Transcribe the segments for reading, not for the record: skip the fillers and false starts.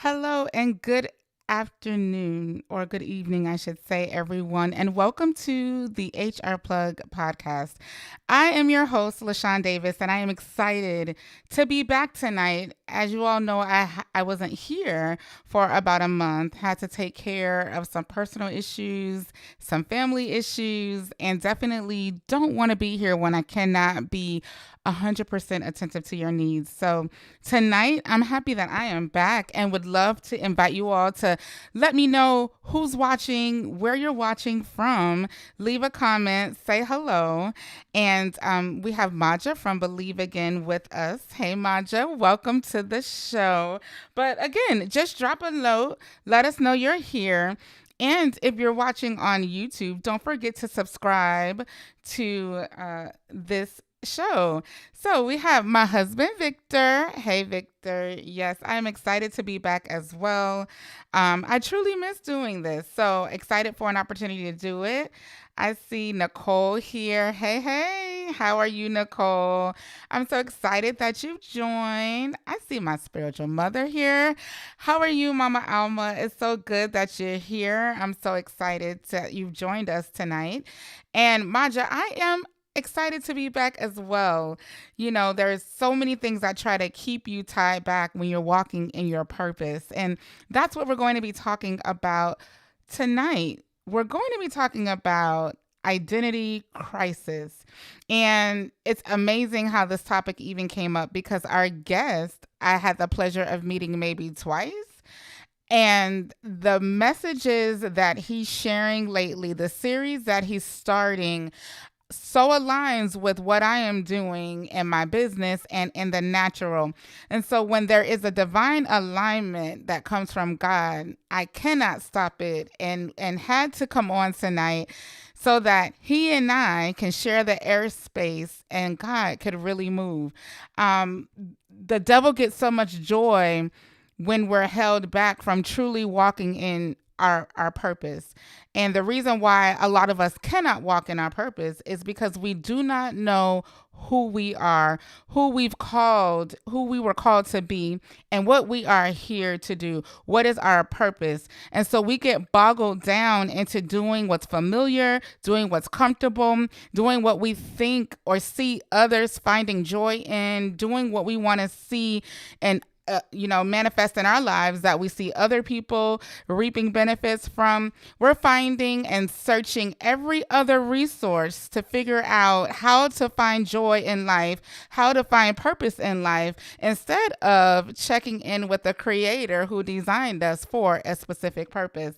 Hello and good afternoon or good evening, I should say, everyone, and welcome to the HR Plug podcast. I am your host, LaShawn Davis, and I am excited to be back tonight. As you all know, I wasn't here for about a month, had to take care of some personal issues, some family issues, and definitely don't want to be here when I cannot be 100% attentive to your needs. So tonight, I'm happy that I am back and would love to invite you all to let me know who's watching, where you're watching from. Leave a comment, say hello. And we have Maja from Believe Again with us. Hey, Maja, welcome to the show. But again, just drop a note, let us know you're here. And if you're watching on YouTube, don't forget to subscribe to this show. So we have my husband, Victor. Hey, Victor. Yes, I'm excited to be back as well. I truly miss doing this. So excited for an opportunity to do it. I see Nicole here. Hey, hey. How are you, Nicole? I'm so excited that you've joined. I see my spiritual mother here. How are you, Mama Alma? It's so good that you're here. I'm so excited that you've joined us tonight. And Maja, I am excited to be back as well. You know, there's so many things that try to keep you tied back when you're walking in your purpose. And that's what we're going to be talking about tonight. We're going to be talking about identity crisis. And it's amazing how this topic even came up because our guest, I had the pleasure of meeting maybe twice. And the messages that he's sharing lately, the series that he's starting, so aligns with what I am doing in my business and in the natural. And so when there is a divine alignment that comes from God, I cannot stop it and had to come on tonight so that he and I can share the airspace and God could really move. The devil gets so much joy when we're held back from truly walking in our purpose. And the reason why a lot of us cannot walk in our purpose is because we do not know who we are, who we were called to be, and what we are here to do. What is our purpose? And so we get boggled down into doing what's familiar, doing what's comfortable, doing what we think or see others finding joy in, doing what we want to see and manifest in our lives that we see other people reaping benefits from. We're finding and searching every other resource to figure out how to find joy in life, how to find purpose in life, instead of checking in with the creator who designed us for a specific purpose.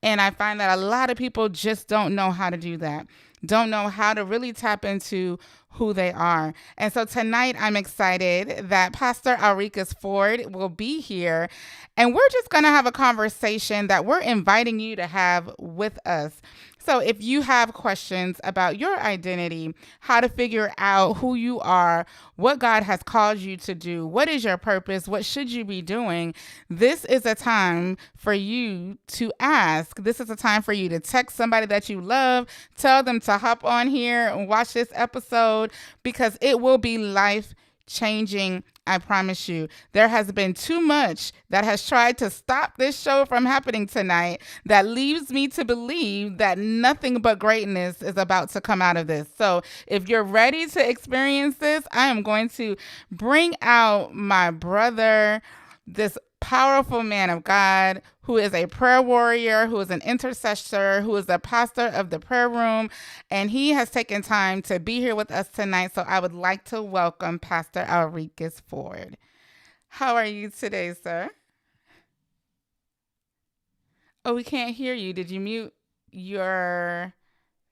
And I find that a lot of people just don't know how to do that, don't know how to really tap into who they are. And so tonight I'm excited that Pastor Alrecus Ford will be here, and we're just going to have a conversation that we're inviting you to have with us. So if you have questions about your identity, how to figure out who you are, what God has called you to do, what is your purpose, what should you be doing, this is a time for you to ask. This is a time for you to text somebody that you love, tell them to hop on here and watch this episode because it will be life changing. I promise you. There has been too much that has tried to stop this show from happening tonight that leaves me to believe that nothing but greatness is about to come out of this. So if you're ready to experience this, I am going to bring out my brother, this powerful man of God who is a prayer warrior, who is an intercessor, who is the pastor of the prayer room, and he has taken time to be here with us tonight. So I would like to welcome Pastor Alrecus Ford. How are you today, sir? Oh, we can't hear you. Did you mute your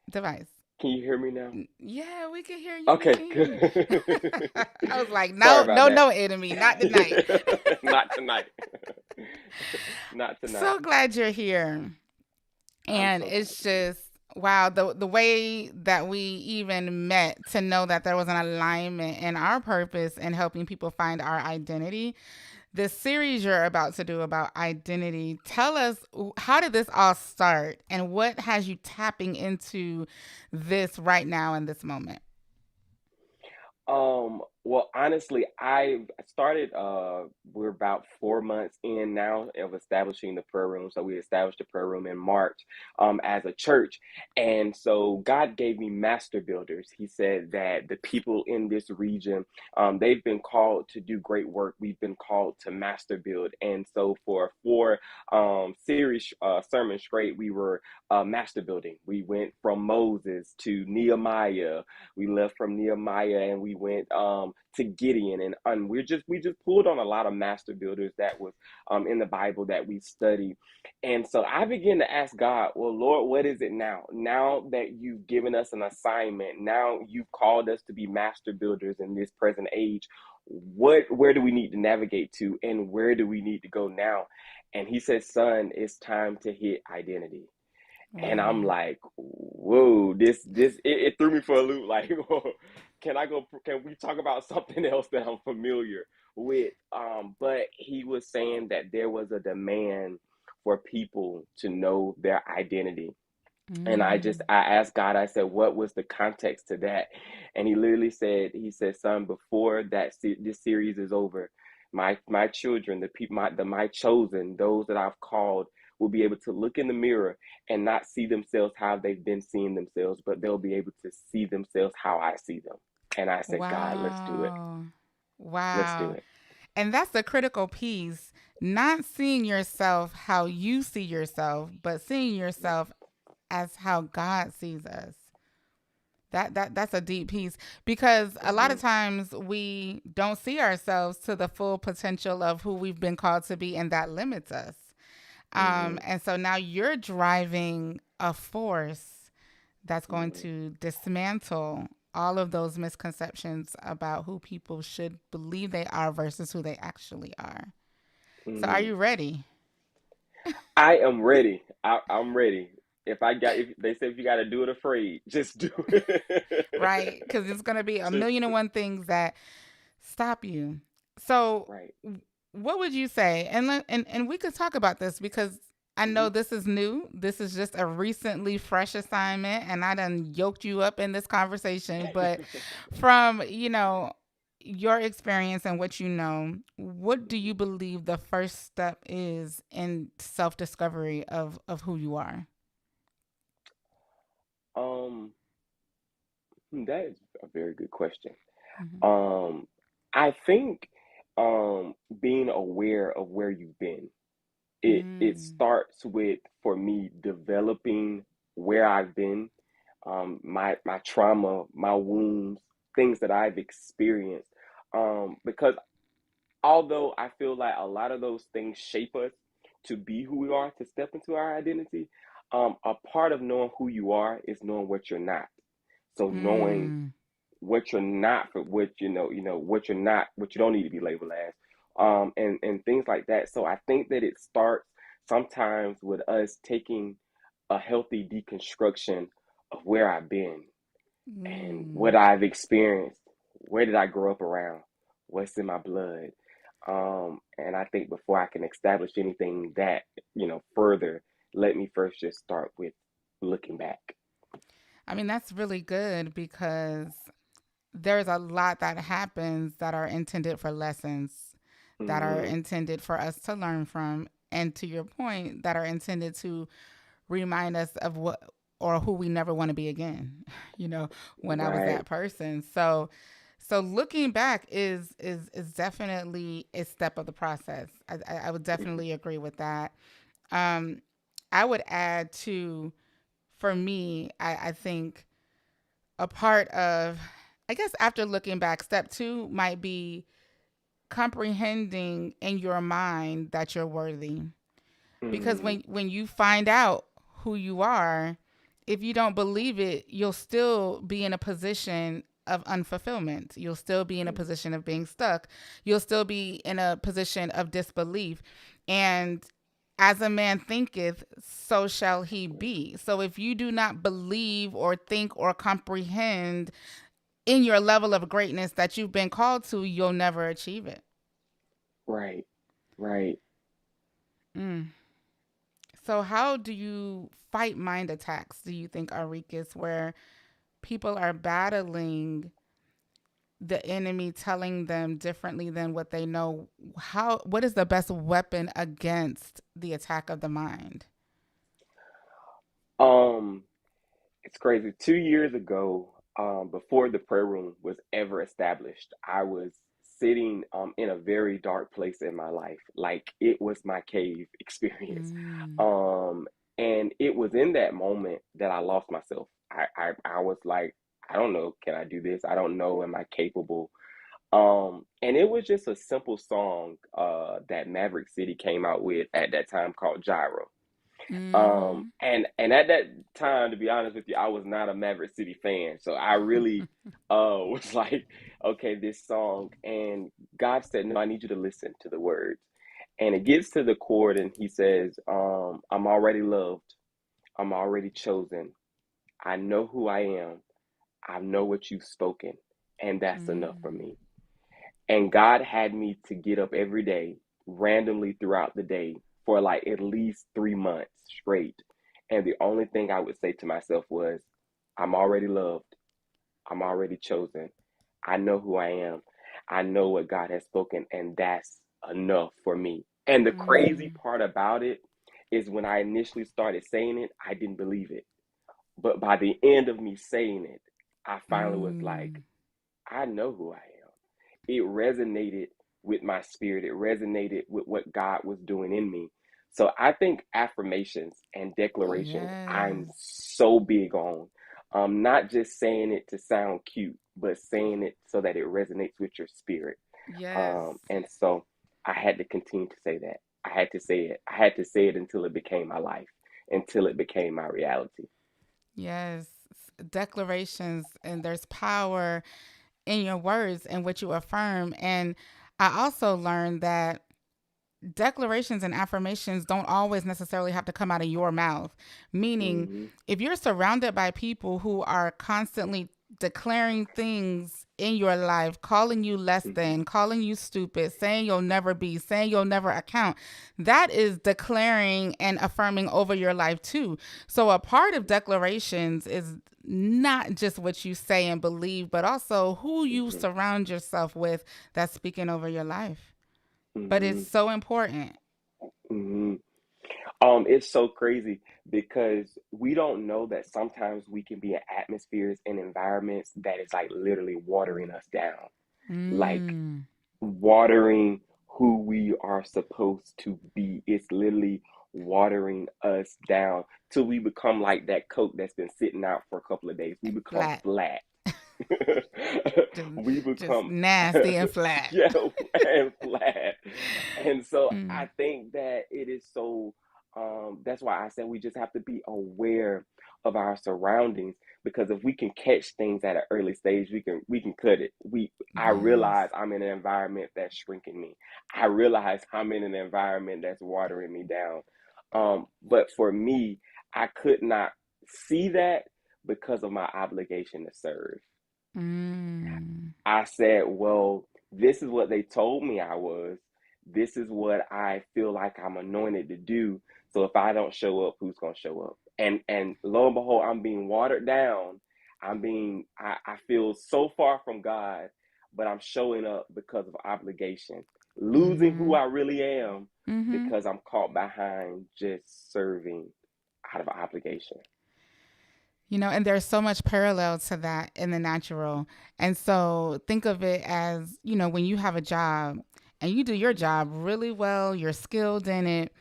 device? Can you hear me now? Yeah, we can hear you. We Okay, can hear you. good. I was like, Sorry no, about no, that. no, enemy, not tonight. Not tonight. Not tonight. So glad you're here. I'm And so glad it's to be here. just wow, the way that we even met to know that there was an alignment in our purpose in helping people find our identity. This series you're about to do about identity, tell us, how did this all start and what has you tapping into this right now in this moment? Well, honestly, I started. We're about 4 months in now of establishing the prayer room. So we established the prayer room in March, as a church, and so God gave me master builders. He said that the people in this region, they've been called to do great work. We've been called to master build, and so for 4 series sermons straight, we were master building. We went from Moses to Nehemiah. We left from Nehemiah and we went to Gideon, and we just pulled on a lot of master builders that was in the Bible that we studied. And so I began to ask God, well, Lord, what is it now? Now that you've given us an assignment, now you've called us to be master builders in this present age, where do we need to navigate to, and where do we need to go now? And he said, son, it's time to hit identity. And I'm Wow. like, whoa, it threw me for a loop. Like, can I go? Can we talk about something else that I'm familiar with? But he was saying that there was a demand for people to know their identity. And Mm. I asked God, I said, what was the context to that? And he literally said, he said, son, before this series is over, my children, the people, my chosen, those that I've called, will be able to look in the mirror and not see themselves how they've been seeing themselves, but they'll be able to see themselves how I see them. And I said, God, let's do it. Wow. Let's do Wow. it. And that's the critical piece. Not seeing yourself how you see yourself, but seeing yourself as how God sees us. That's a deep piece because a lot Mm-hmm. of times we don't see ourselves to the full potential of who we've been called to be, and that limits us. Mm-hmm. And so now you're driving a force that's going Mm-hmm. to dismantle all of those misconceptions about who people should believe they are versus who they actually are. So, are Mm-hmm. you ready? I am ready. I'm ready. If they say if you got to do it afraid, just do it. Right? Because it's going to be a just million and one things that stop you. So, right. what would you say? And we could talk about this because I know Hmm. this is new. This is just a recently fresh assignment, and I done yoked you up in this conversation. But from your experience and what you know, what do you believe the first step is in self discovery of who you are? um, that is a very good question. Mm-hmm. Um, I think being aware of where you've been. It Mm, starts with, for me, developing where I've been, my trauma, my wounds, things that I've experienced. Because although I feel like a lot of those things shape us to be who we are, to step into our identity, a part of knowing who you are is knowing what you're not. So knowing mm, what you're not, for what what you're not, what you don't need to be labeled as, and things like that. So I think that it starts sometimes with us taking a healthy deconstruction of where I've been and what mm. I've experienced. Where did I grow up around? What's in my blood? And I think before I can establish anything that, further, let me first just start with looking back. I mean, that's really good because there's a lot that happens that are intended for lessons, that are Mm-hmm. intended for us to learn from, and to your point, that are intended to remind us of what or who we never want to be again. You know, when I was Right. that person. So looking back is definitely a step of the process. I would Mm-hmm. definitely agree with that. Um, I would add to for me, I think a part of, I guess, after looking back, step two might be comprehending in your mind that you're worthy. Because Mm-hmm. when you find out who you are, if you don't believe it, you'll still be in a position of unfulfillment. You'll still be in a position of being stuck. You'll still be in a position of disbelief. And as a man thinketh, so shall he be. So if you do not believe or think or comprehend in your level of greatness that you've been called to, you'll never achieve it. Right. Right. Mm. So, how do you fight mind attacks, do you think, Arikis, where people are battling the enemy telling them differently than what they know, what is the best weapon against the attack of the mind? Um, it's crazy. 2 years ago, before the prayer room was ever established, I was sitting in a very dark place in my life. Like it was my cave experience. Mm. Um, and it was in that moment that I lost myself. I was like, I don't know, can I do this? I don't know, am I capable? And it was just a simple song that Maverick City came out with at that time called Gyro. Mm-hmm. And at that time, to be honest with you, I was not a Maverick City fan. So I really was like, okay, this song. And God said, no, I need you to listen to the words. And it gets to the chord and he says, I'm already loved. I'm already chosen. I know who I am. I know what you've spoken. And that's enough for Mm. me. And God had me to get up every day, randomly throughout the day, for like at least 3 months straight. And the only thing I would say to myself was, I'm already loved. I'm already chosen. I know who I am. I know what God has spoken, and that's enough for me. And the crazy Mm. part about it is when I initially started saying it, I didn't believe it. But by the end of me saying it, I finally was like, Mm. I know who I am. It resonated with my spirit. It resonated with what God was doing in me. So I think affirmations and declarations, I'm Yes. so big on. Not just saying it to sound cute, but saying it so that it resonates with your spirit. Yes. And so I had to continue to say that. I had to say it. I had to say it until it became my life, until it became my reality. Yes. Declarations, and there's power in your words and what you affirm. And I also learned that declarations and affirmations don't always necessarily have to come out of your mouth. Meaning, Mm-hmm, if you're surrounded by people who are constantly declaring things in your life, calling you less mm-hmm, than, calling you stupid, saying you'll never be, saying you'll never account, that is declaring and affirming over your life too. So, a part of declarations is not just what you say and believe, but also who you mm-hmm, surround yourself with that's speaking over your life. But it's mm-hmm, so important. mm-hmm. It's so crazy because we don't know that sometimes we can be in atmospheres and environments that is like literally watering us down, like Mm. watering who we are supposed to be. It's literally watering us down till we become like that coat that's been sitting out for a couple of days. We become Flat. flat. Just, We just become nasty and flat. yeah, and flat. And so Mm. I think that it is so that's why I said we just have to be aware of our surroundings, because if we can catch things at an early stage, we can cut it. We I Yes. realize I'm in an environment that's shrinking me. I realize I'm in an environment that's watering me down. But for me, I could not see that because of my obligation to serve. Mm. I said, well, this is what they told me I was. This is what I feel like I'm anointed to do. So if I don't show up, who's gonna show up? And lo and behold, I'm being watered down. I feel so far from God, but I'm showing up because of obligation, losing who Mm-hmm. I really am Mm-hmm. because I'm caught behind just serving out of obligation. And there's so much parallel to that in the natural. And so think of it as, when you have a job and you do your job really well, you're skilled in it,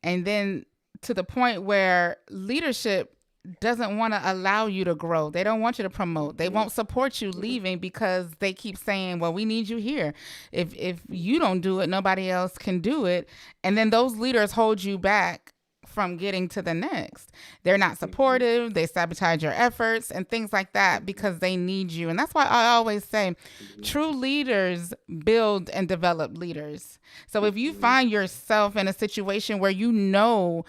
and then to the point where leadership doesn't want to allow you to grow. They don't want you to promote. They Hmm. won't support you Hmm. leaving because they keep saying, "Well, we need you here. If you don't do it, nobody else can do it." And then those leaders hold you back from getting to the next. They're not Hmm. supportive, they sabotage your efforts and things like that Hmm. because they need you. And that's why I always say Hmm. true leaders build and develop leaders. So if you Hmm. find yourself in a situation where you know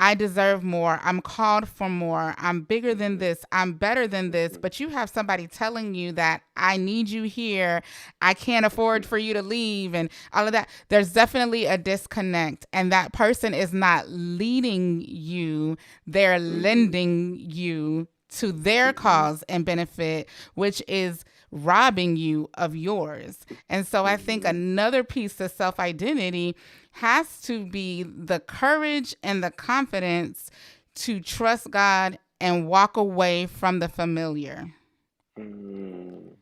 I deserve more, I'm called for more, I'm bigger than Hmm. this, I'm better than this, Hmm. but you have somebody telling you that I need you here, I can't afford Hmm. for you to leave, and all of that, there's definitely a disconnect. And that person is not leading you, they're Hmm. lending you to their Hmm. cause and benefit, which is robbing you of yours. And so I think Mm-hmm. another piece of self identity has to be the courage and the confidence to trust God and walk away from the familiar. Mm-hmm.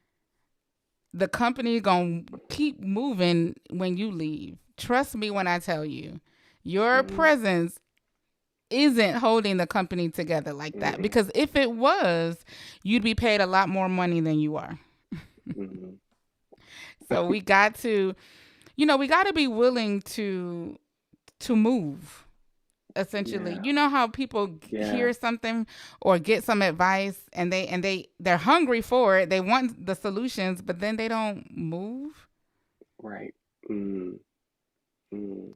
The company gonna keep moving when you leave. Trust me when I tell you, your Mm-hmm. presence isn't holding the company together like that. Mm-hmm. Because if it was, you'd be paid a lot more money than you are. Mm-hmm. So we got to, we got to be willing to move. Essentially, Yeah. you know how people Yeah. hear something or get some advice and they're hungry for it. They want the solutions, but then they don't move. Right. Mm-hmm. Mm-hmm.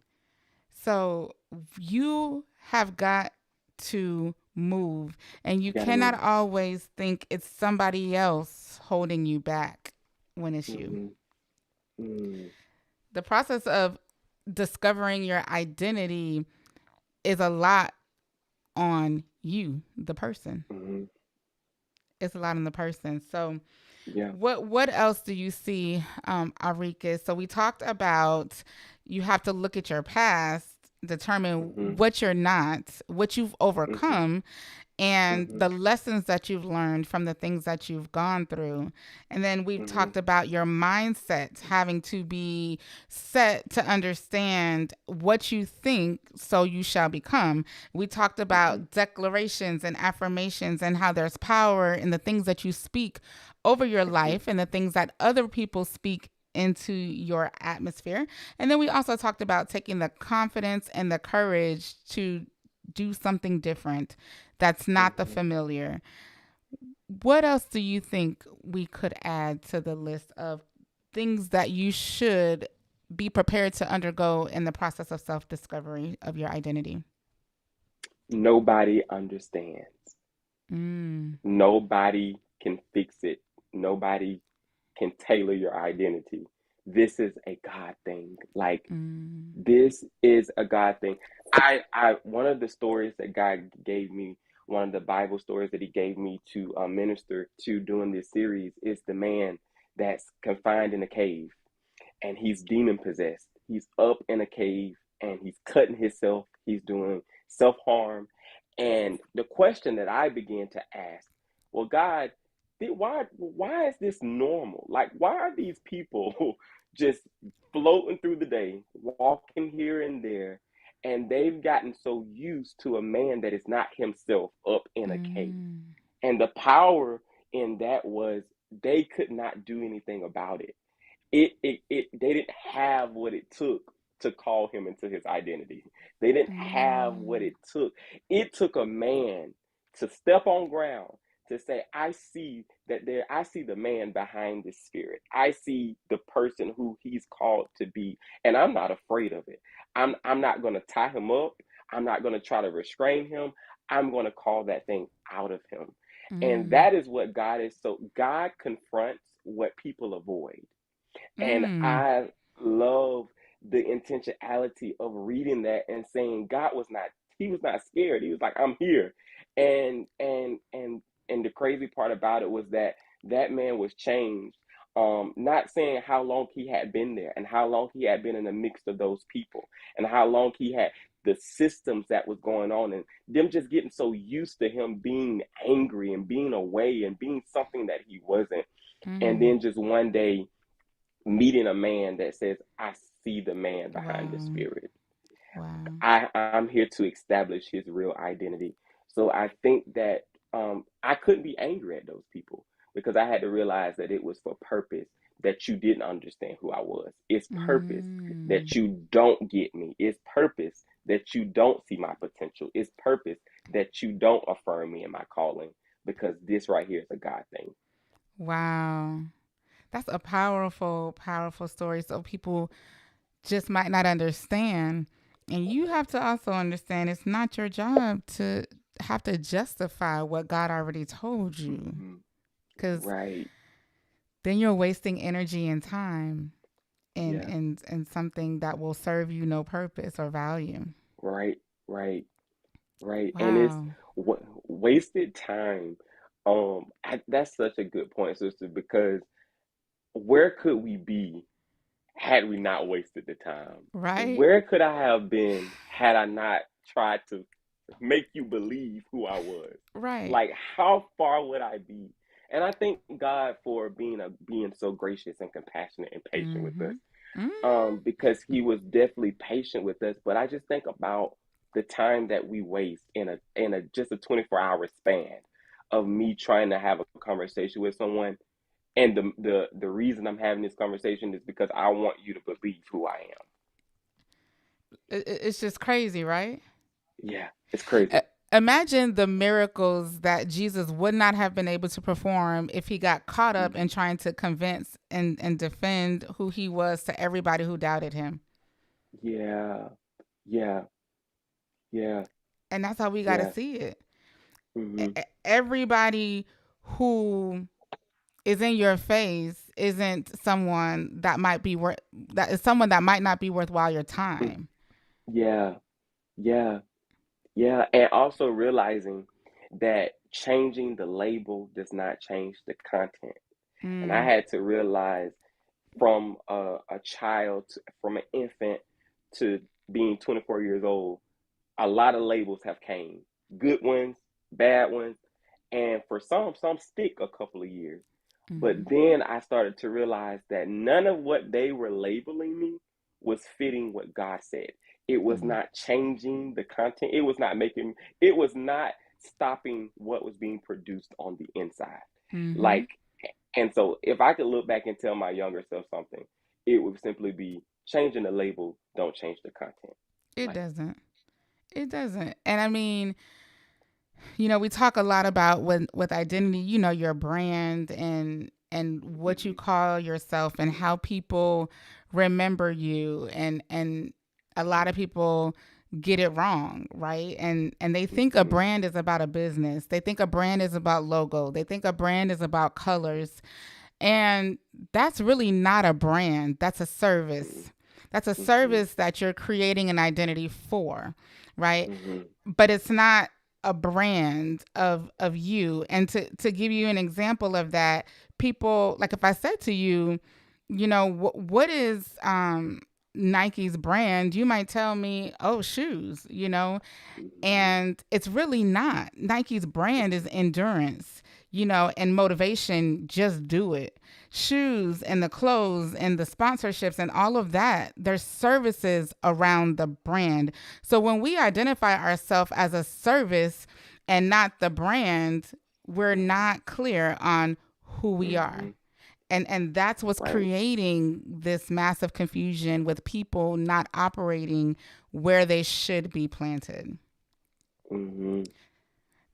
So you have got to move, and you Gotta cannot move. always think it's somebody else holding you back when it's you. Mm-hmm. Mm-hmm. The process of discovering your identity is a lot on you, the person. Mm-hmm. It's a lot on the person. So, Yeah. what else do you see, Arika? So we talked about you have to look at your past, determine Mm-hmm. what you're not, what you've Mm-hmm. overcome, and Mm-hmm. the lessons that you've learned from the things that you've gone through. And then we've Mm-hmm. talked about your mindset having to be set to understand what you think, so you shall become. We talked Mm-hmm. about declarations and affirmations and how there's power in the things that you speak over your Mm-hmm. life and the things that other people speak into your atmosphere. And then we also talked about taking the confidence and the courage to do something different that's not the Mm-hmm. familiar. What else do you think we could add to the list of things that you should be prepared to undergo in the process of self discovery of your identity? Nobody understands. Mm, Nobody can fix it. Nobody can tailor your identity. This is a God thing. Like, mm, this is a God thing. I one of the stories that God gave me, one of the Bible stories that He gave me to minister to during this series is the man that's confined in a cave and he's demon possessed. He's up in a cave and he's cutting himself. He's doing self harm. And the question that I began to ask, well, God, why is this normal? Like, why are these people just floating through the day, walking here and there, and they've gotten so used to a man that is not himself up in a cave? mm, And the power in that was they could not do anything about it. They didn't have what it took to call him into his identity. They didn't have what mm, it took. It took a man to step on ground to say, I see the man behind this spirit. I see the person who he's called to be, and I'm not afraid of it. I'm not gonna tie him up. I'm not gonna try to restrain him. I'm gonna call that thing out of him. And mm, that is what God is. So God confronts what people avoid. And mm, I love the intentionality of reading that and saying he was not scared. He was like, I'm here. And the crazy part about it was that that man was changed. Not saying how long he had been there and how long he had been in the midst of those people and how long he had the systems that was going on and them just getting so used to him being angry and being away and being something that he wasn't. And mm. then just one day meeting a man that says, I see the man behind the Wow. spirit. Wow. I'm here to establish his real identity. So I think that I couldn't be angry at those people because I had to realize that it was for purpose that you didn't understand who I was. It's purpose Mm, that you don't get me. It's purpose that you don't see my potential. It's purpose that you don't affirm me in my calling because this right here is a God thing. wow. That's a powerful, powerful story. So people just might not understand. And you have to also understand it's not your job to have to justify what God already told you. Mm-hmm. Because Right. then you're wasting energy and time in, Yeah. in, in something that will serve you no purpose or value. Right. Right. Right. And it's Wow. wasted time. That's such a good point, sister, because where could we be had we not wasted the time? Right. Where could I have been had I not tried to make you believe who I was? Right. Like, how far would I be? And I thank God for being so gracious and compassionate and patient with us. Mhm. Mhm. Because He was definitely patient with us. But I just think about the time that we waste in a just a 24-hour span of me trying to have a conversation with someone, and the reason I'm having this conversation is because I want you to believe who I am. It's just crazy, right? Yeah, it's Uh, crazy. Imagine the miracles that Jesus would not have been able to perform if he got caught up in trying to convince and defend who he was to everybody who doubted him. Yeah, yeah, yeah, And that's how we got to yeah. see it. Mm-hmm. Everybody who is in your face isn't someone that might be worth that is someone that might not be worthwhile your time. Yeah, yeah, yeah. And also realizing that changing the label does not change the content. And I Mm, had to realize from a child, from an infant to being 24 years old, a lot of labels have came, good ones, bad ones, and for some stick a couple of years. But hmm then I started to realize that none of what they were labeling me was fitting what God said. It was hmm not changing the content. It was not stopping what was being produced on the inside. hmm Like, and so if I could look back and tell my younger self something, it would simply be changing the label, don't change the content. It Like, doesn't. It doesn't. And I mean, we talk a lot about with identity, your brand and what you mm-hmm, call yourself and how people remember you and a lot of people get it wrong, right? And they think a mm-hmm, brand is about a business. They think a brand is about logo. They think a brand is about colors. And that's really not a brand. That's a service. That's a mm-hmm, service that you're creating an identity for, right? mm-hmm, But it's not a brand of you. And to give you an example of that, people like if I said to you, what is Nike's brand, you might tell me, oh, shoes, mm-hmm, and it's really not. Nike's brand is endurance, and motivation. Just do it. Shoes and the clothes and the sponsorships and all of that, there's services around the brand. So when we identify ourselves as a service and not the brand, we're not clear on who we mm-hmm. are. And that's what's Right. creating this massive confusion with people not operating where they should be planted. Mm-hmm,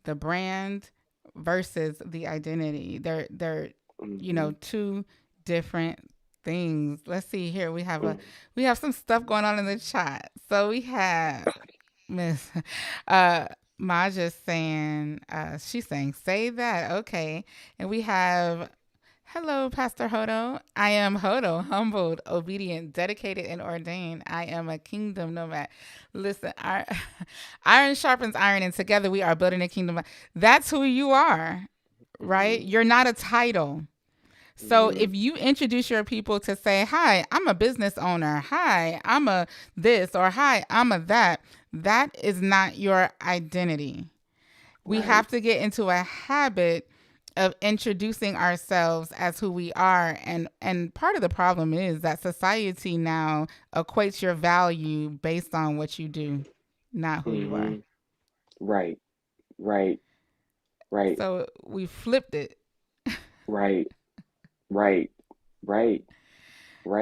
The brand versus the identity. They're mm-hmm, two different things. Let's see here. mm-hmm. We have some stuff going on in the chat. So we have Miss uh Maja saying she's saying say that. Okay. And we have hello, Pastor Hodo. I am Hodo, humbled, obedient, dedicated, and ordained. I am a kingdom nomad. Listen, iron sharpens iron, and together we are building a kingdom. That's who you are, right? Mm-hmm. You're not a title. So Mm-hmm. if you introduce your people to say, "Hi, I'm a business owner. Hi, I'm a this," or "Hi, I'm a that," that is not your identity. We Right. have to get into a habit of introducing ourselves as who we are, and part of the problem is that society now equates your value based on what you do, not who you are. Mm-hmm. Right. Right. Right. So we flipped it. Right. Right. Right.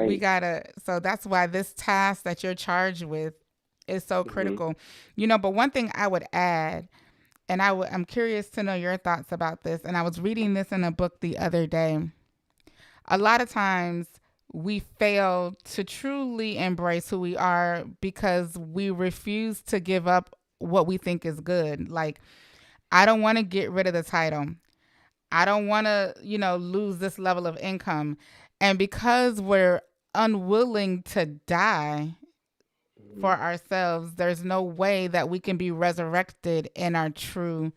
We Right. gotta, so that's why this task that you're charged with is so Mm-hmm. critical. But one thing I would add, and I'm curious to know your thoughts about this, and I was reading this in a book the other day. A lot of times we fail to truly embrace who we are because we refuse to give up what we think is good. Like, I don't want to get rid of the title. I don't want to, lose this level of income. And because we're unwilling to die Mm-hmm. for ourselves, there's no way that we can be resurrected in our true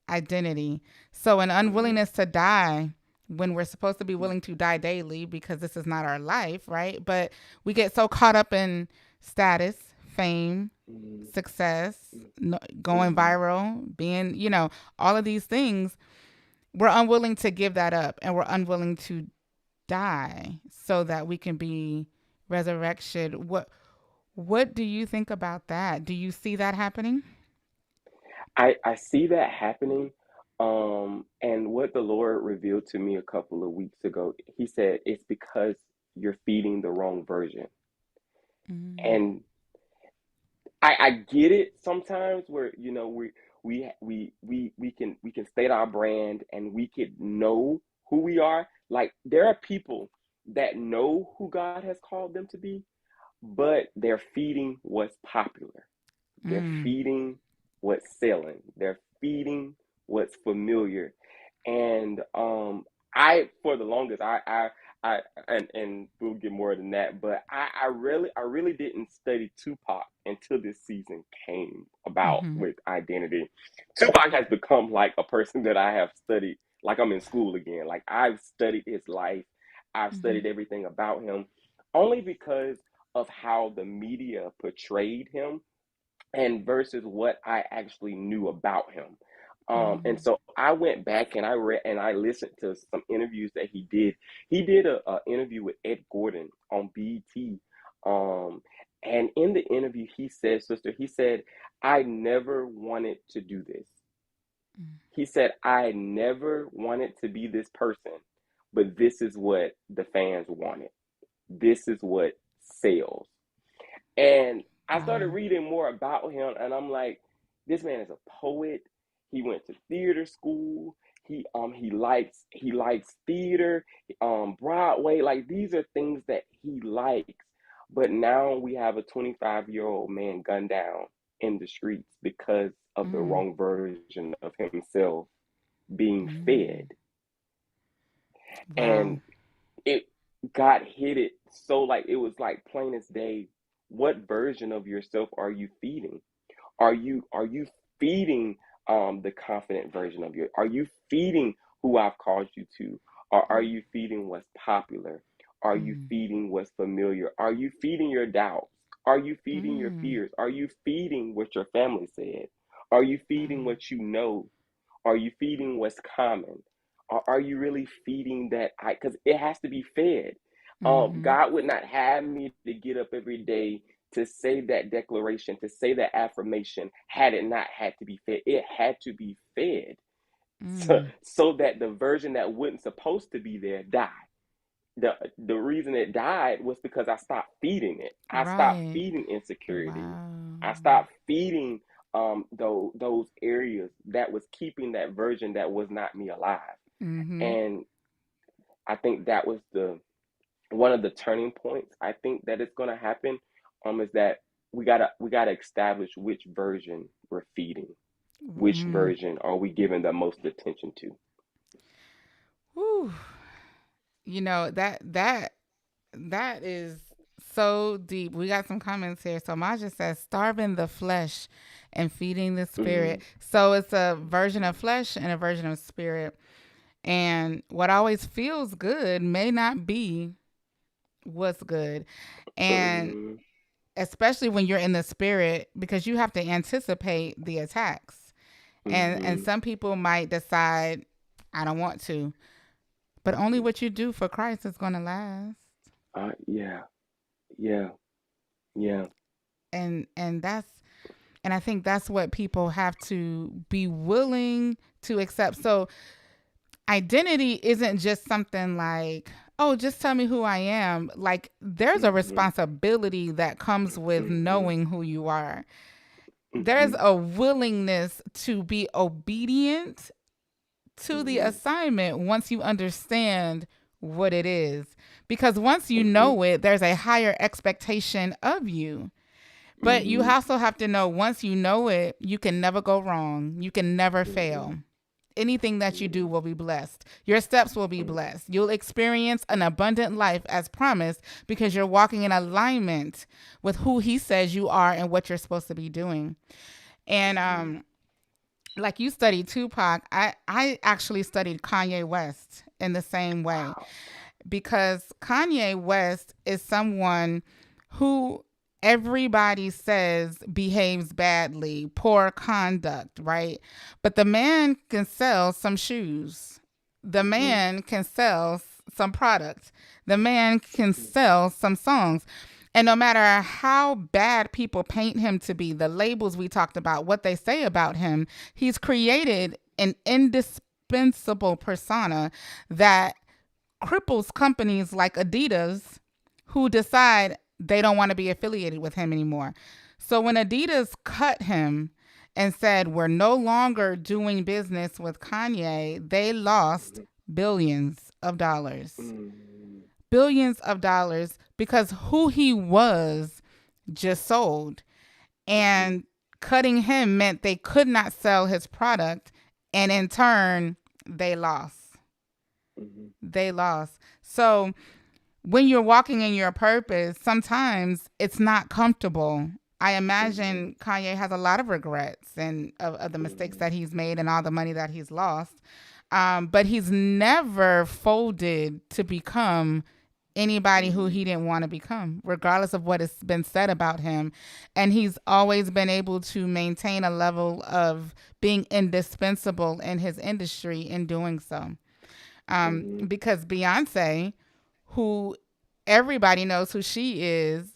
identity. So, an Mm-hmm. unwillingness to die when we're supposed to be willing to die daily because this is not our life, right? But we get so caught up in status, fame, mm, success, mm, going mm. viral, being, all of these things. We're unwilling to give that up, and we're unwilling to die so that we can be resurrection. What do you think about that? Do you see that happening? I see that happening. And what the Lord revealed to me a couple of weeks ago, He said it's because you're feeding the wrong version. Mm, And I get it sometimes where we can state our brand and we can know who we are. Like there are people that know who God has called them to be, but they're feeding what's popular. They're mm, feeding what's selling. They're feeding what's familiar. And I for the longest I and we'll get more than that, but I really didn't study Tupac until this season came about mm-hmm, with identity. Tupac has become like a person that I have studied like I'm in school again. Like I've studied his life. I've mm-hmm, studied everything about him only because of how the media portrayed him and versus what I actually knew about him. And mm, so I went back and I read and I listened to some interviews that he did. He did a interview with Ed Gordon on BET. Um, and in the interview, he said, sister, he said, I never wanted to do this. He said, I never wanted to be this person, but this is what the fans wanted. This is what sells. And I started wow. reading more about him, and I'm like, this man is a poet. He went to theater school. He likes theater, Broadway. Like these are things that he likes. But now we have a 25-year-old man gunned down in the streets because of the Mm, wrong version of himself being fed. mm, wow. And it God hit it so like it was like plain as day. What version of yourself are you feeding? Are you feeding the confident version of you? Are you feeding who I've called you to? Or are you feeding what's popular? Are you Mm, feeding what's familiar? Are you feeding your doubts? Are you feeding your mm, fears? Are you feeding what your family said? Are you feeding wow. what you know? Are you feeding what's common? Or are you really feeding that? Because it has to be fed. Mm-hmm, God would not have me to get up every day to say that declaration, to say that affirmation, had it not had to be fed. It had to be fed mm, so that the version that wasn't supposed to be there died. The reason it died was because I stopped feeding it. I stopped right. feeding insecurity. Wow. I stopped feeding those areas that was keeping that version that was not me alive. Mm-hmm, And I think that was the one of the turning points. I think that it's gonna happen is that we gotta establish which version we're feeding. Which mm. version are we giving the most attention to? Whew. That is so deep. We got some comments here. So Maja says, starving the flesh and feeding the spirit. Mm, So it's a version of flesh and a version of spirit. And what always feels good may not be what's good. And mm, especially when you're in the spirit, because you have to anticipate the attacks. And mm, some people might decide, I don't want to. But only what you do for Christ is going to last. yeah, yeah, yeah. And that's and I think that's what people have to be willing to accept. So identity isn't just something like, oh, just tell me who I am. Like there's a Mm-hmm, responsibility that comes with mm-hmm, knowing who you are. There's mm-hmm, a willingness to be obedient to the mm-hmm, assignment once you understand what it is. Because once you mm-hmm, know it, there's a higher expectation of you. But you mm-hmm, also have to know once you know it, you can never go wrong. You can never mm-hmm, fail. Anything that you do will be blessed. Your steps will be blessed. You'll experience an abundant life as promised because you're walking in alignment with who He says you are and what you're supposed to be doing. And mm-hmm, like you studied Tupac, I actually studied Kanye West in the same way, Wow. because Kanye West is someone who everybody says behaves badly, poor conduct, right? But the man can sell some shoes. The Mm-hmm. man can sell some products. The man can sell some songs. And no matter how bad people paint him to be, the labels we talked about, what they say about him, he's created an indispensable persona that cripples companies like Adidas who decide they don't want to be affiliated with him anymore. So when Adidas cut him and said, we're no longer doing business with Kanye, they lost billions of dollars. Mm-hmm. Billions of dollars because who he was just sold. Mm-hmm. And cutting him meant they could not sell his product. And in turn, they lost. Mm-hmm. They lost. So when you're walking in your purpose, sometimes it's not comfortable. I Mm-hmm. imagine Kanye has a lot of regrets and of the mistakes Mm-hmm. that he's made and all the money that he's lost. But he's never folded to become anybody who Mm-hmm. he didn't want to become, regardless of what has been said about him. And he's always been able to maintain a level of being indispensable in his industry in doing so. Mm-hmm. Because Beyonce, who everybody knows who she is,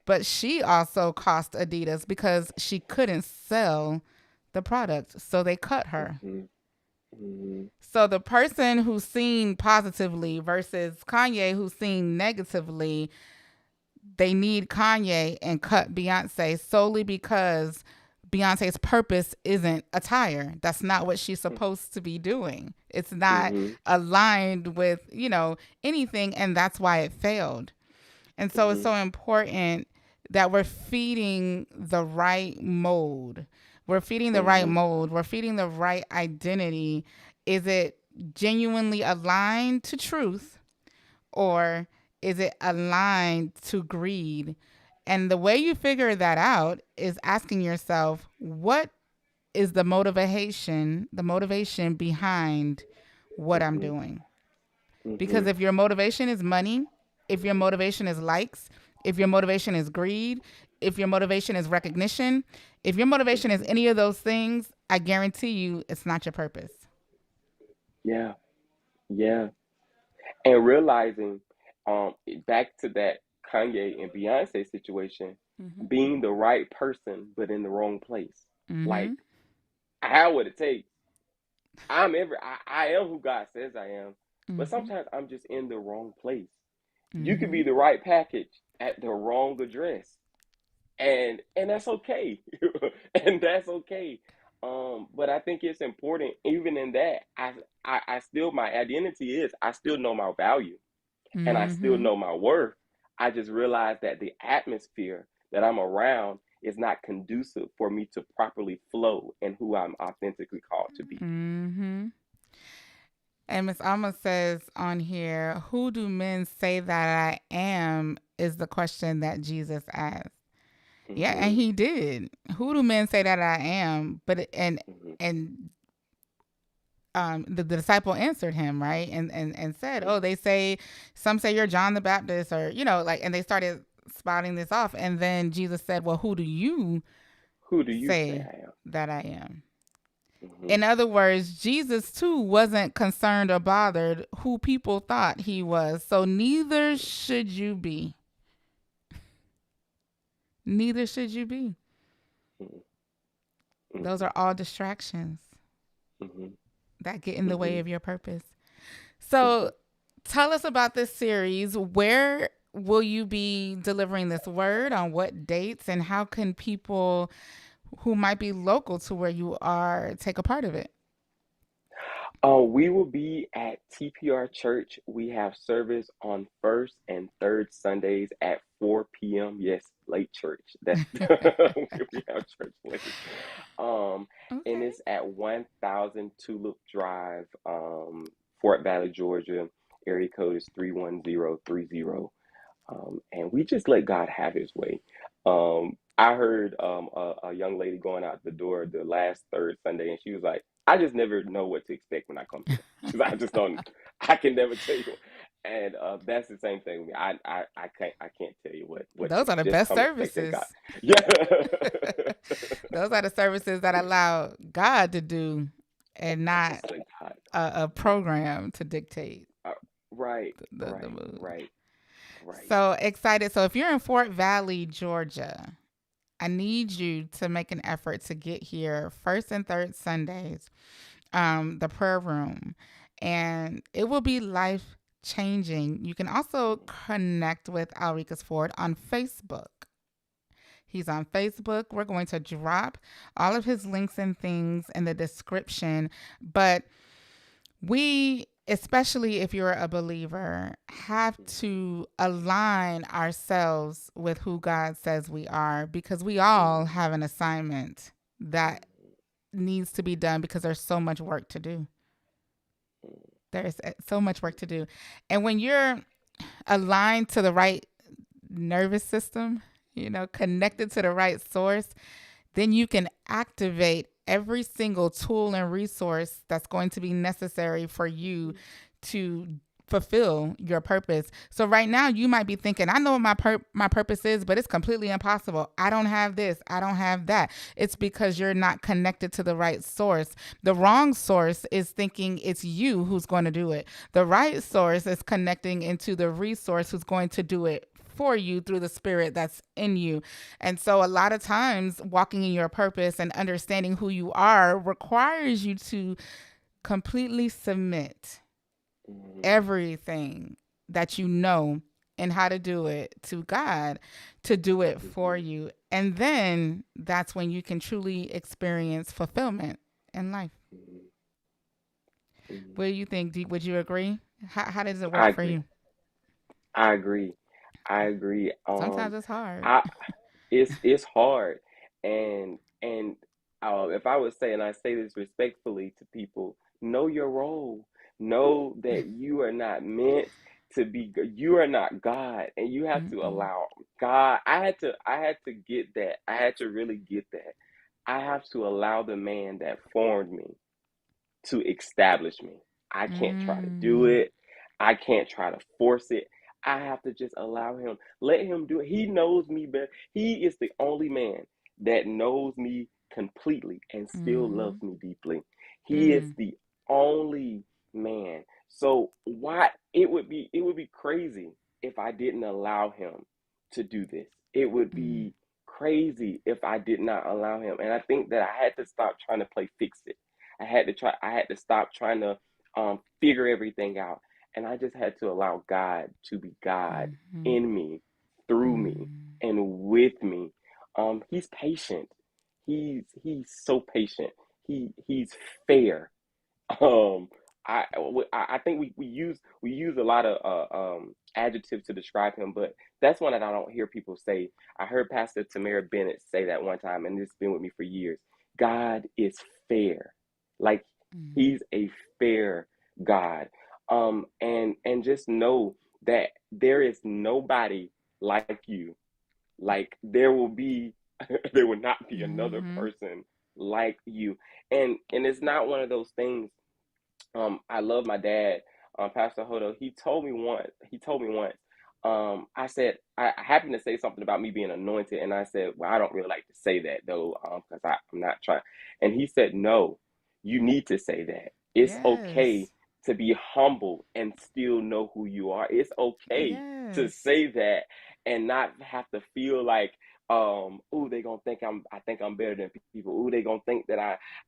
but she also cost Adidas because she couldn't sell the product, so they cut her. Mm-hmm. Mm-hmm. So the person who's seen positively versus Kanye who's seen negatively, they need Kanye and cut Beyonce solely because Beyonce's purpose isn't attire. That's not what she's supposed to be doing. It's not Mm-hmm. aligned with, anything, and that's why it failed. And so it's Mm-hmm. so important that we're feeding the right mold. We're feeding the right Mm-hmm. mold. We're feeding the right identity. Is it genuinely aligned to truth, or is it aligned to greed? And the way you figure that out is asking yourself, what is the motivation behind what I'm Mm-hmm. doing? Mm-hmm. Because if your motivation is money, if your motivation is likes, if your motivation is greed, if your motivation is recognition, if your motivation is Mm-hmm. any of those things, I guarantee you it's not your purpose. Yeah. Yeah. And realizing, back to that Kanye and Beyonce situation, Mhm. being the right person but in the wrong place. Like, Mhm. I have what it takes. I am who God says I am, but Mhm. sometimes I'm just in the wrong place. You could be Mhm. the right package at the wrong address, and that's okay. And that's okay. But I think it's important, even in that, I still, my identity is, I still know my value and I still Mhm. know my worth. I just realize that the atmosphere that I'm around is not conducive for me to properly flow in who I'm authentically called to be. Mhm. And Miss Alma says on here, "Who do men say that I am?" is the question that Jesus asked. Yeah, and Mm-hmm. he did. Who do men say that I am? But Mm-hmm. and the disciple answered him, right, and said, Mm-hmm. "Oh, they say some say you're John the Baptist, or like," and they started spouting this off, and then Jesus said, "Well, who do you Who do you say say I am? that I am?" Mm-hmm. In other words, Jesus too wasn't concerned or bothered who people thought he was. So neither should you be. Neither should you be. Those Mm-hmm. are all distractions Mm-hmm. that get in the way Mm-hmm. of your purpose. Mm-hmm. So tell us about this series. Where will you be delivering this word, on what dates, and how can people who might be local to where you are take a part of it? We will be at TPR Church. We have service on first and third Sundays at 4 p.m. Yes, late church. That's we have church late. Um, and Okay. it's at 1000 Tulip Drive, Fort Valley, Georgia. Area code is 31030. And we just let God have his way. I heard a young lady going out the door the last third Sunday, and she was like, "I just never know what to expect when I come here." She's like, "I just don't. I can never tell you." And that's the same thing with me. I can't tell you what to Those are the just best come expecting God. services. Yeah. Those are the services that allow God to do and not Just let God. a Yeah. program to dictate Uh, right. the Right. mood. Right. Right. So excited. So if you're in Fort Valley, Georgia, I need you to make an effort to get here first and third Sundays, the prayer room, and it will be life changing. You can also connect with Alrecus Ford on Facebook. He's on Facebook. We're going to drop all of his links and things in the description. But we, especially if you're a believer, have to align ourselves with who God says we are, because we all Mm, have an assignment that mm, needs to be done because there's so much work to do. There's so much work to do. And when you're aligned to the right nervous system, connected to the right source, then you can activate every single tool and resource that's going to be necessary for you mm, to fulfill your purpose. So right now you might be thinking, I know what my purpose is, but it's completely impossible. I don't have this, I don't have that. It's because you're not connected to the right source. The wrong source is thinking it's you who's going to do it. The right source is connecting into the resource who's going to do it for you through the spirit that's in you. And so a lot of times walking in your purpose and understanding who you are requires you to completely submit mm, everything that you know and how to do it to God to do it for mhm, you. And then that's when you can truly experience fulfillment in life. mhm, mhm. What do you think? Would you agree? How does it work I for agree. you? I agree. I agree. Sometimes it's hard. I it's hard, and if I would say, and I say this respectfully to people, know your role. Know that you are not meant to be. You are not God, and you have to Mm-mm. allow God. I had to get that. I had to really get that. I have to allow the man that formed me to establish me. I can't try to do Mm. it. I can't try to force it. I have to just allow him. Let him do it. He knows me better. He is the only man that knows me completely and still loves Mm-hmm. me deeply. He is Mm. the only man. So why it would be crazy if I didn't allow him to do this. It would Mm. be crazy if I did not allow him. And I think that I had to stop trying to play fix it. I had to stop trying to figure everything out. And I just had to allow God to be God Mm-hmm. in me, through me, Mm. and with me. He's patient. He's so patient. He's fair. Um, I think we use a lot of adjectives to describe him, but that's one that I don't hear people say. I heard Pastor Tamara Bennett say that one time, and it's been with me for years. God is fair, like Mm. He's a fair God. And just know that there is nobody like you. Like there will be, there will not be another Mm-hmm. person like you. And it's not one of those things. I love my dad, Pastor Hodo. He told me once. He told me once. I said I happened to say something about me being anointed, and I said, "Well, I don't really like to say that though, because I'm not trying." And he said, "No, you need to say that. It's okay Yes. to be humble and still know who you are. It's okay to Yes. say that and not have to feel like, oh, they gonna think I think I'm better than people. Oh, they gonna think that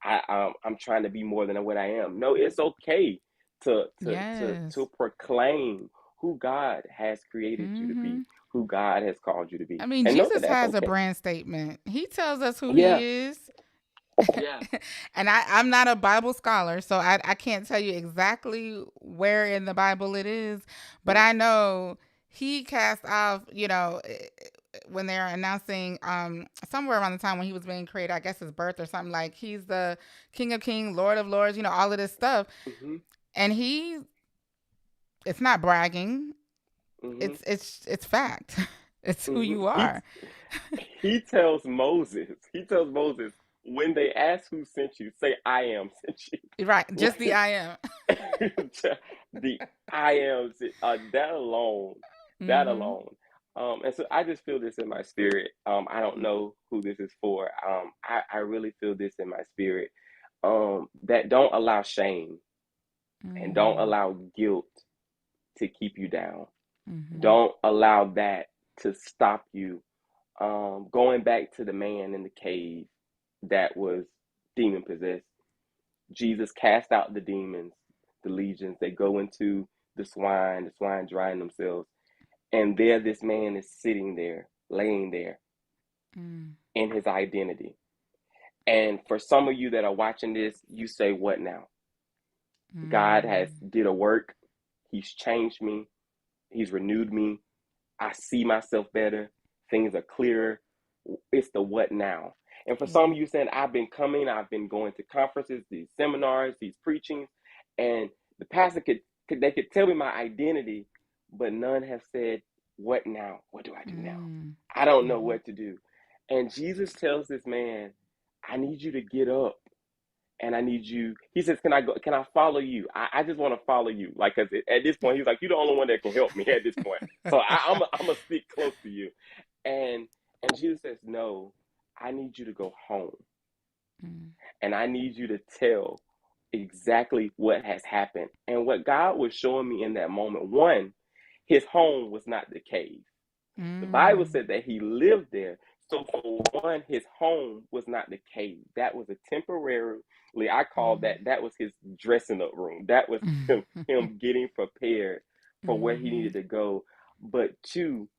I'm trying to be more than what I am. No, it's okay to Yes. proclaim who God has created you to Mm-hmm. be, who God has called you to be, I mean, and know that Jesus that's has a okay. brand statement. He tells us who he Yeah, is. yeah. And I'm not a Bible scholar, so I can't tell you exactly where in the Bible it is, but Mm, I know he cast off, when they're announcing somewhere around the time when he was being created, I guess his birth or something, like he's the King of Kings, Lord of Lords, all of this stuff. mhm, And it's not bragging. mhm. It's fact. It's who Mhm. you are. He tells Moses, when they ask who sent you, say, I am sent Right. you. Just the I am. The I am, that alone, that Mm-hmm. alone. And so I just feel this in my spirit. I don't know who this is for. I really feel this in my spirit. That don't allow shame and don't Mm-hmm. allow guilt to keep you down. Mm-hmm. Don't allow that to stop you. Going back to the man in the cave that was demon possessed, Jesus cast out the demons, the legions. They go into the swine drying themselves. And there, this man is sitting there, laying there in his identity. And for some of you that are watching this, you say, what now? God has Mm-hmm. did a work. He's changed me. He's renewed me. I see myself better. Things are clearer. It's the what now. And for some Yeah. of you saying, I've been going to conferences, these seminars, these preachings, and the pastor they could tell me my identity, but none have said, what now? What do I do now? I don't know Mm-hmm. what to do. And Jesus tells this man, I need you to get up and I need you. He says, "Can I go? Can I follow you? I just want to follow you." Like, cause at this point, he's like, "You're the only one that can help me at this point." So I'm gonna stick close to you. And Jesus says, "No, I need you to go home, Mm-hmm. and I need you to tell exactly what has happened." And what God was showing me in that moment, one, his home was not the cave. The Bible Mm-hmm. said that he lived there. So for one, his home was not the cave. That was a temporarily, I call that was his dressing up room. That was him getting prepared for where he Mm-hmm. needed to go. But two,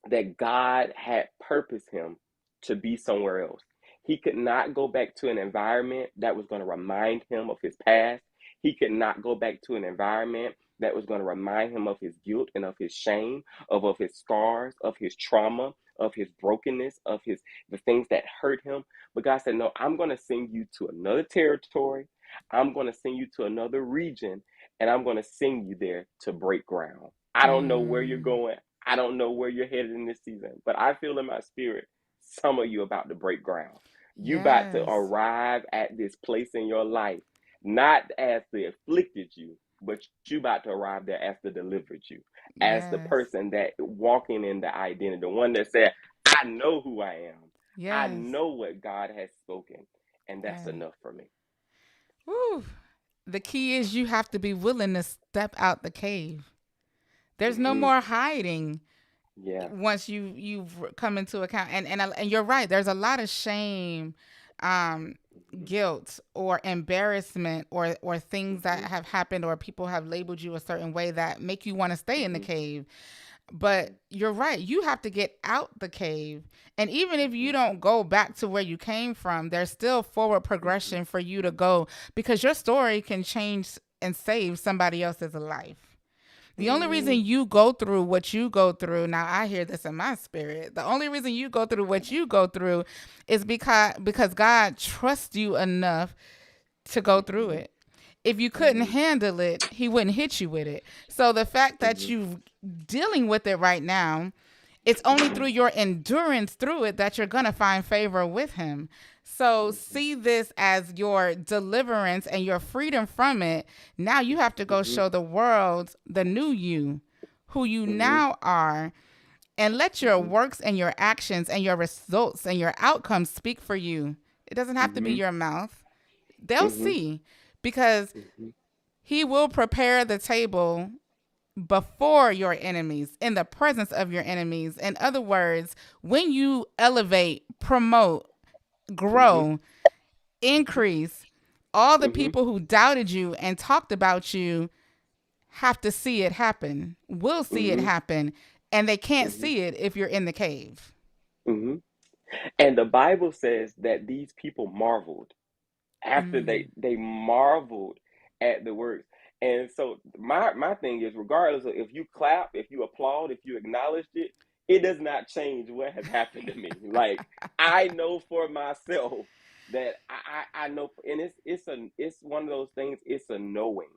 that God had purposed him to be somewhere else. He could not go back to an environment that was going to remind him of his past. He could not go back to an environment that was going to remind him of his guilt and of his shame, of his scars, of his trauma, of his brokenness, of his the things that hurt him. But God said, "No, I'm going to send you to another territory. I'm going to send you to another region, and I'm going to send you there to break ground." I don't know where you're Mm. going. I don't know where you're headed in this season, but I feel in my spirit some of you about to break ground. You about to Yes. arrive at this place in your life, not as the afflicted you, but you about to arrive there as the delivered you, as the Yes. person that walking in the identity, the one that said, I know who I am. I Yes. know what God has spoken, and that's Yes. enough for me. Woo. The key is you have to be willing to step out the cave. There's no Hmm. more hiding Yeah. once you've come into account. And you're right. There's a lot of shame, um, Hmm. guilt, or embarrassment, or things that Hmm. have happened, or people have labeled you a certain way that make you want to stay in the Hmm. cave. But you're right. You have to get out the cave. And even if you Hmm. don't go back to where you came from, there's still forward Hmm. progression for you to go, because your story can change and save somebody else's life. The only reason Hmm. you go through what you go through, now I hear this in my spirit. The only reason you go through what you go through is because God trusts you enough to go through Hmm. it. If you couldn't Hmm. handle it, he wouldn't hit you with it. So the fact that Hmm. you dealing with it right now, it's only through your endurance through it that you're going to find favor with him. So see this as your deliverance and your freedom from it. Now you have to go Hmm. show the world the new you, who you Hmm. now are, and let your Hmm. works and your actions and your results and your outcomes speak for you. It doesn't have to be Hmm. your mouth. They'll Hmm. see, because Hmm. he will prepare the table before your enemies, in the presence of your enemies. In other words, when you elevate, promote, Hmm. grow, increase, all the Hmm. people who doubted you and talked about you have to see it happen, will see it Hmm. happen, and they can't Hmm. see it if you're in the cave. Hmm. And the Bible says that these people marveled after Mm, they marveled at the works. And so my thing is, regardless of if you clap, if you applaud, if you acknowledged it, it does not change what has happened to me. Like, I know for myself that I know, and it's one of those things. It's a knowing.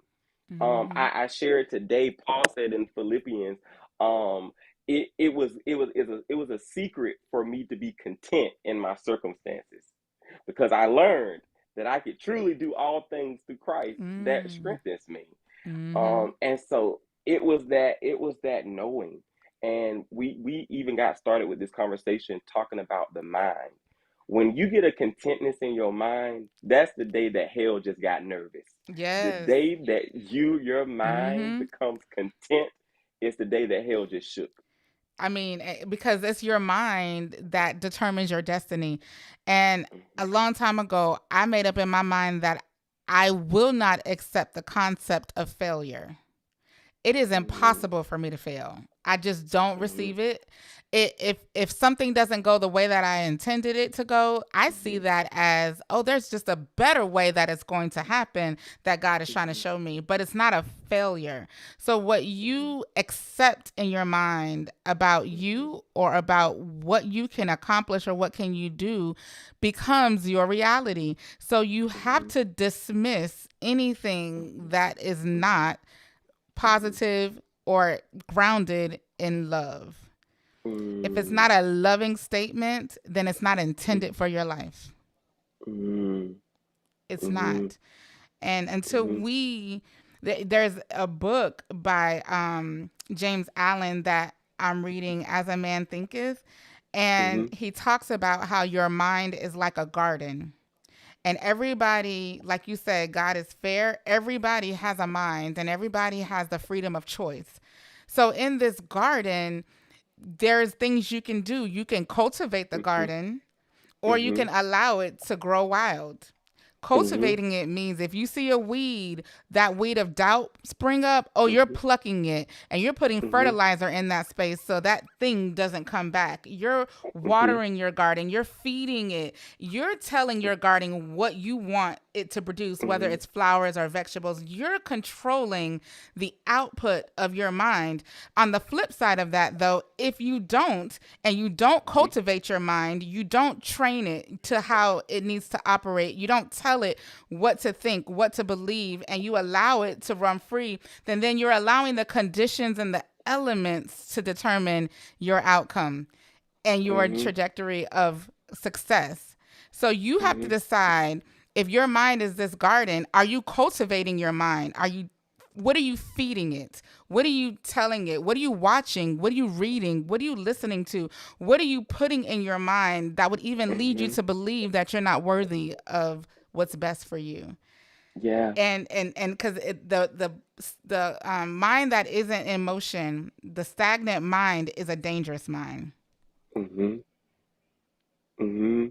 mm-hmm, I shared today. Paul said in Philippians, um, it was a secret for me to be content in my circumstances, because I learned that I could truly do all things through Christ that Mm. strengthens me. Mm-hmm. And so it was that knowing. And we even got started with this conversation talking about the mind. When you get a contentness in your mind, that's the day that hell just got nervous. The Yes. day that your mind Mm-hmm. becomes content, it's the day that hell just shook. I mean, because it's your mind that determines your destiny. And a long time ago, I made up in my mind that I will not accept the concept of failure. It is Mm-hmm. impossible for me to fail. I just don't Mm-hmm. receive it. If something doesn't go the way that I intended it to go, I see Mm-hmm. that as, oh, there's just a better way that it's going to happen that God is trying to Mm-hmm. show me, but it's not a failure. So what you accept in your mind about Mm-hmm. you or about what you can accomplish or what can you do becomes your reality. So you have Mm-hmm. to dismiss anything that is not Mm-hmm. positive or grounded in love. If it's Mm-hmm. not a loving statement, then it's not intended for your life. Mm-hmm. It's Mm-hmm. not. And until Mm-hmm. there's a book by James Allen that I'm reading, As a Man Thinketh, and Mm-hmm. he talks about how your mind is like a garden. And everybody, like you said, God is fair. Everybody has a mind and everybody has the freedom of choice. So in this garden, there's things you can do. You can cultivate the Mm-hmm. garden or you Mm-hmm. can allow it to grow wild. Mm-hmm. Cultivating it means if you see a weed, that weed of doubt spring up, oh, you're Mm-hmm. plucking it and you're putting Mm-hmm. fertilizer in that space so that thing doesn't come back. You're Mm-hmm. watering your garden, you're feeding it, you're telling your garden what you want it to produce, whether Mm-hmm. it's flowers or vegetables. You're controlling the output of your mind. On the flip side of that, though, if you don't and you don't cultivate your mind, you don't train it to how it needs to operate, you don't tell it what to think, what to believe, and you allow it to run free, then you're allowing the conditions and the elements to determine your outcome and your Mm-hmm. trajectory of success. So you have to Mm-hmm. decide, if your mind is this garden, are you cultivating your mind? What are you feeding it? What are you telling it? What are you watching? What are you reading? What are you listening to? What are you putting in your mind that would even lead you Mm-hmm. to believe that you're not worthy of what's best for you? Yeah. And because the mind that isn't in motion, the stagnant mind, is a dangerous mind. Mm-hmm. Mm-hmm.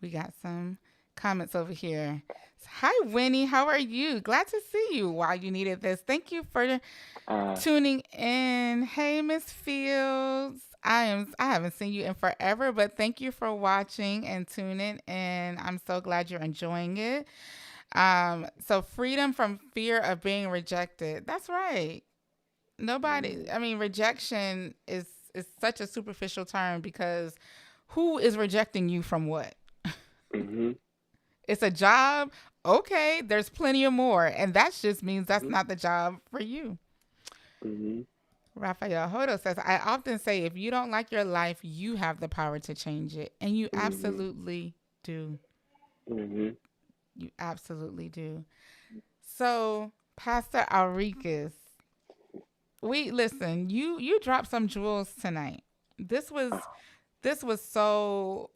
We got some comments over here. Hi, Winnie. How are you? Glad to see you while you needed this. Thank you for Uh, tuning in. Hey, Miss Fields. I haven't seen you in forever, but thank you for watching and tuning in. I'm so glad you're enjoying it. So freedom from fear of being rejected. That's right. Nobody, mm-hmm. I mean, rejection is such a superficial term because who is rejecting you from what? Mm-hmm. It's a job. Okay, there's plenty of more. And that just means that's Mm-hmm. not the job for you. Mm-hmm. Rafael Hodo says, I often say if you don't like your life, you have the power to change it. And you Mm-hmm. absolutely do. Mm-hmm. You absolutely do. So, Pastor Alrecus, we listen, you dropped some jewels tonight. This was this was so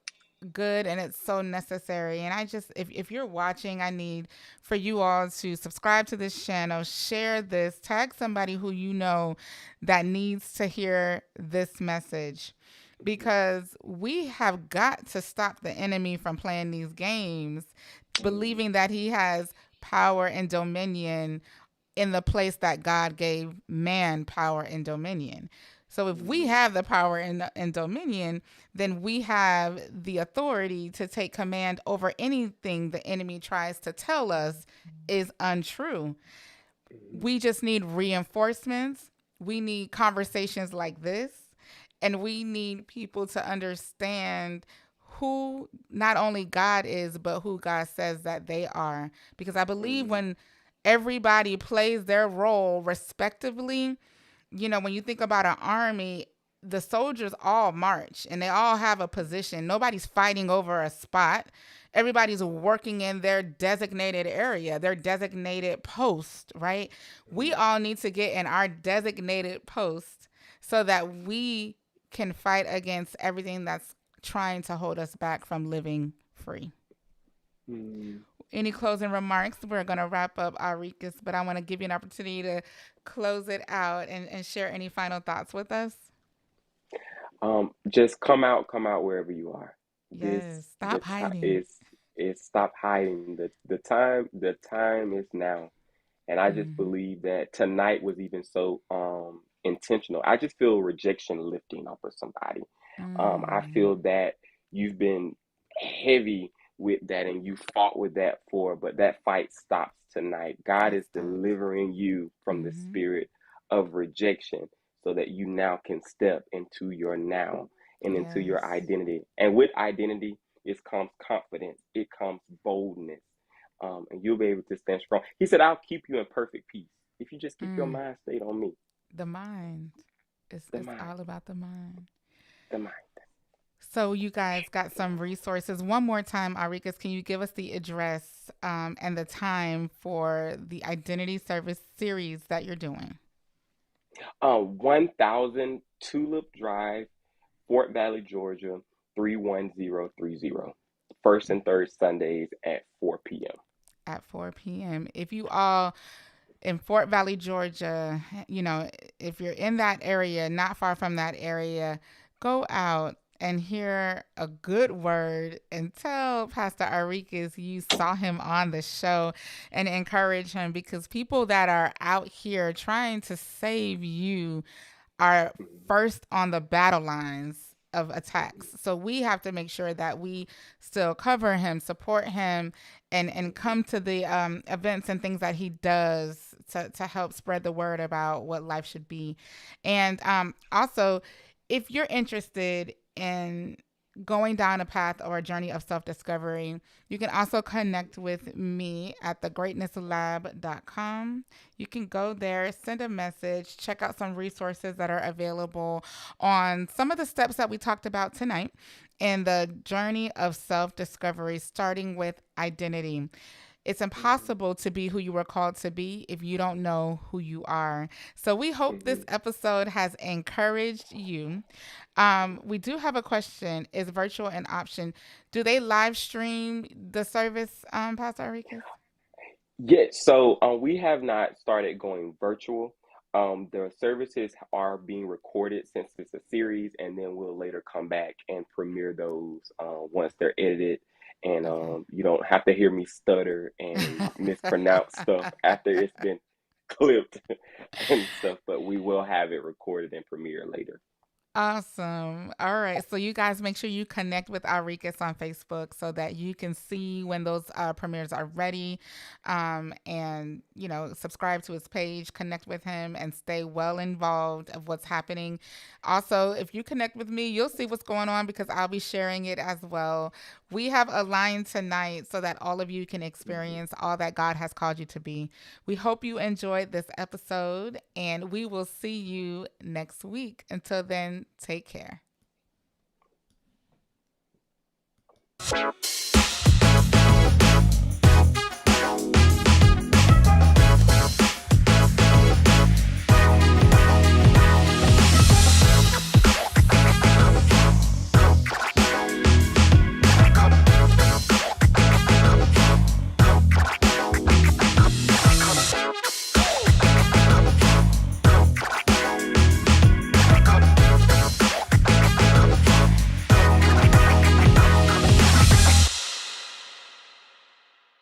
good and it's so necessary. And I just, if you're watching, I need for you all to subscribe to this channel, share this, tag somebody who you know that needs to hear this message, because we have got to stop the enemy from playing these games, believing that he has power and dominion in the place that God gave man power and dominion. So if we have the power and dominion, then we have the authority to take command over anything the enemy tries to tell us is untrue. Mm-hmm. We just need reinforcements. We need conversations like this. And we need people to understand who not only God is, but who God says that they are. Because I believe Mm-hmm. when everybody plays their role respectively, when you think about an army, the soldiers all march and they all have a position. Nobody's fighting over a spot. Everybody's working in their designated area, their designated post, right? We all need to get in our designated post so that we can fight against everything that's trying to hold us back from living free. Mm. Any closing remarks? We're going to wrap up Arikis, but I want to give you an opportunity to close it out and share any final thoughts with us. Just come out wherever you are. This Yes. the Stop time hiding. is stop hiding. The time is now. And I just Mm-hmm. believe that tonight was even so intentional. I just feel rejection lifting off of somebody. I Mm. feel that you've been heavy with that and you fought with that for, but that fight stops tonight. God It is stops. delivering you from the Mm-hmm. spirit of rejection so that you now can step into your now and into your Yes. identity. And with identity, it comes confidence, it comes boldness, and you'll be able to stand strong. He said, I'll keep you in perfect peace if you just keep your Mm. mind stayed on me. The mind. The It's mind, all about the mind. the mind. So you guys got some resources. One more time, Arikas, can you give us the address and the time for the identity service series that you're doing? 1000 Tulip Drive, Fort Valley, Georgia, 31030. First and third Sundays at 4 p.m. At 4 p.m. If you all in Fort Valley, Georgia, if you're in that area, not far from that area, go out and hear a good word and tell Pastor Arikas you saw him on the show and encourage him because people that are out here trying to save you are first on the battle lines of attacks. So we have to make sure that we still cover him, support him, and come to the events and things that he does to help spread the word about what life should be. And also, if you're interested in going down a path or a journey of self discovery, you can also connect with me at thegreatnesslab.com. You can go there, send a message, check out some resources that are available on some of the steps that we talked about tonight in the journey of self discovery, starting with identity. It's impossible to be who you were called to be if you don't know who you are. So we hope this Mm-hmm. episode has encouraged you. We do have a question. Is virtual an option? Do they live stream the service, Pastor Enriquez? Yes, so we have not started going virtual. The services are being recorded since it's a series, and then we'll later come back and premiere those once they're edited. And Okay. you don't have to hear me stutter and mispronounce stuff after it's been clipped and stuff, but we will have it recorded and premiere later. Awesome. All right. So you guys make sure you connect with Enriquez on Facebook so that you can see when those premieres are ready. And, subscribe to his page, connect with him, and stay well involved of what's happening. Also, if you connect with me, you'll see what's going on because I'll be sharing it as well. We have a line tonight so that all of you can Mhm. experience all that God has called you to be. We hope you enjoyed this episode, and we will see you next week. Until then, take care.